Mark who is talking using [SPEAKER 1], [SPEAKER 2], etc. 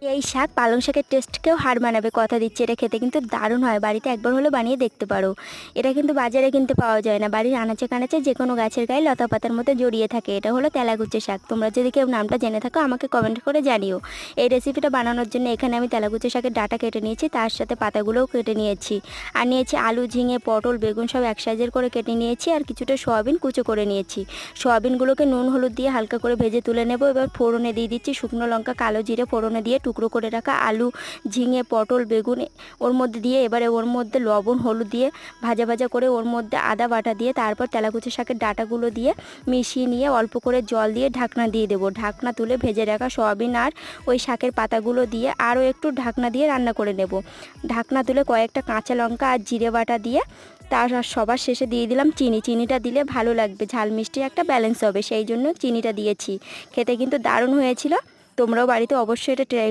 [SPEAKER 1] এই শাক পালং শাকের টেস্টকেও হার মানাবে, কথা দিচ্ছি। এটা খেতে কিন্তু দারুণ হয়, বাড়িতে একবার হলেও বানিয়ে দেখতে পারো। এটা কিন্তু বাজারে কিনতে পাওয়া যায় না, বাড়ির আনাচে কানাচে যে কোনো গাছের গায়ে লতা পাতার মধ্যে জড়িয়ে থাকে। এটা হলো তেলাকুচে শাক। তোমরা যদি কেউ নামটা জেনে থাকো আমাকে কমেন্ট করে জানিও। এই রেসিপিটা বানানোর জন্য এখানে আমি তেলাকুচে শাকের ডাঁটা কেটে নিয়েছি, তার সাথে পাতাগুলোও কেটে নিয়েছি। আর নিয়েছি আলু, ঝিঙে, পটল, বেগুন সব এক সাইজের করে কেটে নিয়েছি। আর কিছুটা সয়াবিন কুচো করে নিয়েছি। সয়াবিনগুলোকে নুন হলুদ দিয়ে হালকা করে ভেজে তুলে নেব। এবার ফোড়নে দিয়ে দিচ্ছি শুকনো লঙ্কা, কালো জিরে। ফোড়নে দিয়ে টুকরো করে রাখা আলু, ঝিঙে, পটল, বেগুন ওর মধ্যে দিয়ে এবারে ওর মধ্যে লবণ হলুদ দিয়ে ভাজা ভাজা করে ওর মধ্যে আদা বাটা দিয়ে তারপর তেলাকুচি শাকের ডাঁটাগুলো দিয়ে মিশিয়ে নিয়ে অল্প করে জল দিয়ে ঢাকনা দিয়ে দেবো। ঢাকনা তুলে ভেজে রাখা সয়াবিন আর ওই শাকের পাতাগুলো দিয়ে আরও একটু ঢাকনা দিয়ে রান্না করে নেব। ঢাকনা তুলে কয়েকটা কাঁচা লঙ্কা আর জিরে বাটা দিয়ে তার সবার শেষে দিয়ে দিলাম চিনি। চিনিটা দিলে ভালো লাগবে, ঝাল মিষ্টি একটা ব্যালেন্স হবে, সেই জন্য চিনিটা দিয়েছি। খেতে কিন্তু দারুণ হয়েছিল। তোমরাও বাড়িতে অবশ্যই এটা ট্রাই